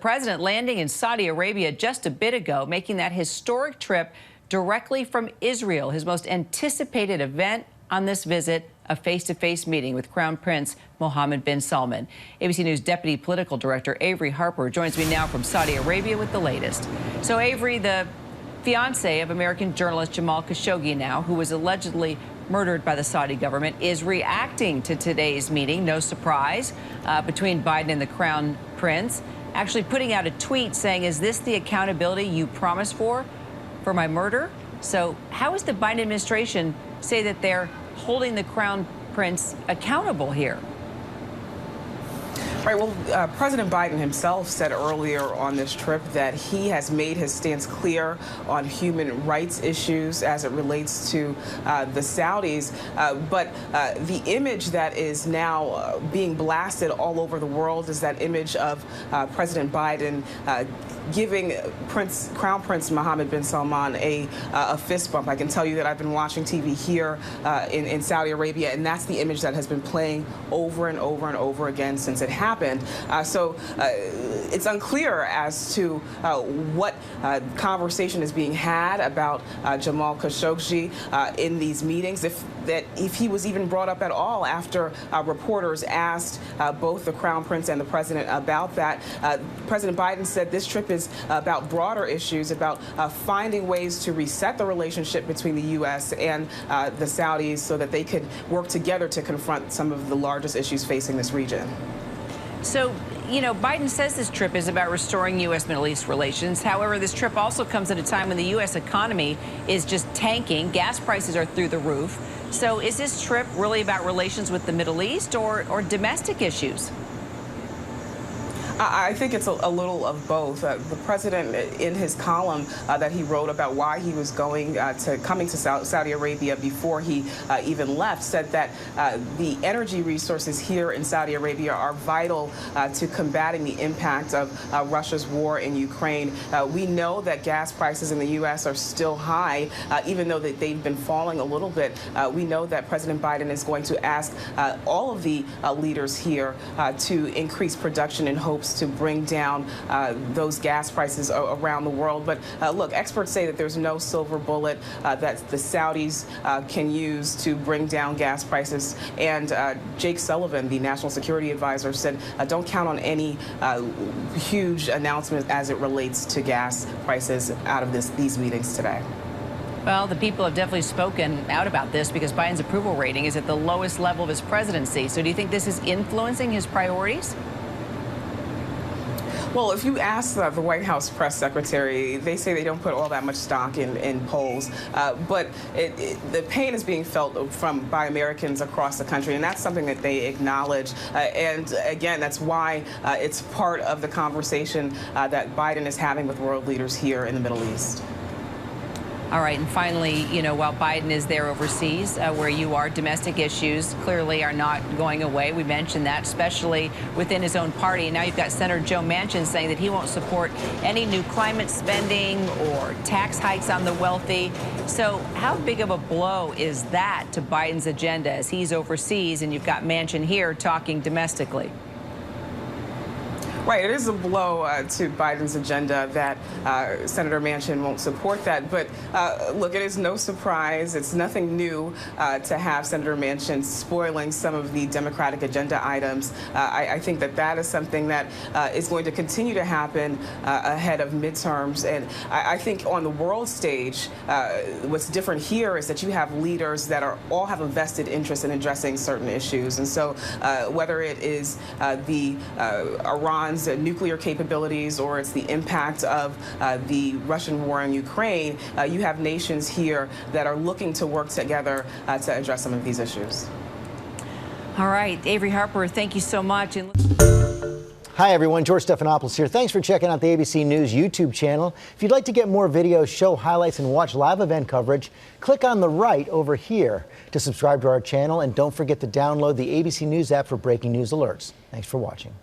President landing in Saudi Arabia just a bit ago, making that historic trip directly from Israel, his most anticipated event on this visit, a face-to-face meeting with Crown Prince Mohammed bin Salman. ABC News Deputy Political Director Averi Harper joins me now from Saudi Arabia with the latest. So, Averi, the fiancé of American journalist Jamal Khashoggi now, who was allegedly murdered by the Saudi government, is reacting to today's meeting. No surprise, between Biden and the Crown Prince, actually putting out a tweet saying, "Is this the accountability you promised for my murder?" So how is the Biden administration say that they're holding the Crown Prince accountable here? Right. Well, President Biden himself said earlier on this trip that he has made his stance clear on human rights issues as it relates to the Saudis. But the image that is now being blasted all over the world is that image of President Biden giving Crown Prince Mohammed bin Salman a fist bump. I can tell you that I've been watching TV here in Saudi Arabia, and that's the image that has been playing over and over and over again since it happened. So it's unclear as to what conversation is being had about Jamal Khashoggi in these meetings, if he was even brought up at all after reporters asked both the Crown Prince and the President about that. President Biden said this trip is about broader issues, about finding ways to reset the relationship between the U.S. and the Saudis so that they could work together to confront some of the largest issues facing this region. So, you know, Biden says this trip is about restoring U.S.-Middle East relations. However, this trip also comes at a time when the U.S. economy is just tanking. Gas prices are through the roof. So is this trip really about relations with the Middle East or domestic issues? I think it's a little of both. The president, in his column that he wrote about why he was coming to Saudi Arabia before he even left, said that the energy resources here in Saudi Arabia are vital to combating the impact of Russia's war in Ukraine. We know that gas prices in the U.S. are still high, even though they've been falling a little bit. We know that President Biden is going to ask all of the leaders here to increase production in hopes to bring down those gas prices around the world. But look, experts say that there's no silver bullet that the Saudis can use to bring down gas prices. And Jake Sullivan, the National Security Advisor, said don't count on any huge announcement as it relates to gas prices out of these meetings today. Well, the people have definitely spoken out about this because Biden's approval rating is at the lowest level of his presidency. So do you think this is influencing his priorities? Well, if you ask the White House press secretary, they say they don't put all that much stock in polls. But the pain is being felt by Americans across the country, and that's something that they acknowledge. And again, that's why it's part of the conversation that Biden is having with world leaders here in the Middle East. All right, and finally, you know, while Biden is there overseas, where you are, domestic issues clearly are not going away. We mentioned that, especially within his own party. And now you've got Senator Joe Manchin saying that he won't support any new climate spending or tax hikes on the wealthy. So how big of a blow is that to Biden's agenda as he's overseas and you've got Manchin here talking domestically? Right, it is a blow to Biden's agenda that Senator Manchin won't support that. But look, it is no surprise. It's nothing new to have Senator Manchin spoiling some of the Democratic agenda items. I think that is something that is going to continue to happen ahead of midterms. And I think on the world stage, what's different here is that you have leaders that all have a vested interest in addressing certain issues. And so whether it is Iran's nuclear capabilities or it's the impact of the Russian war in Ukraine, you have nations here that are looking to work together to address some of these issues. All right, Averi Harper, thank you so much. Hi, everyone. George Stephanopoulos here. Thanks for checking out the ABC News YouTube channel. If you'd like to get more videos, show highlights, and watch live event coverage, click on the right over here to subscribe to our channel. And don't forget to download the ABC News app for breaking news alerts. Thanks for watching.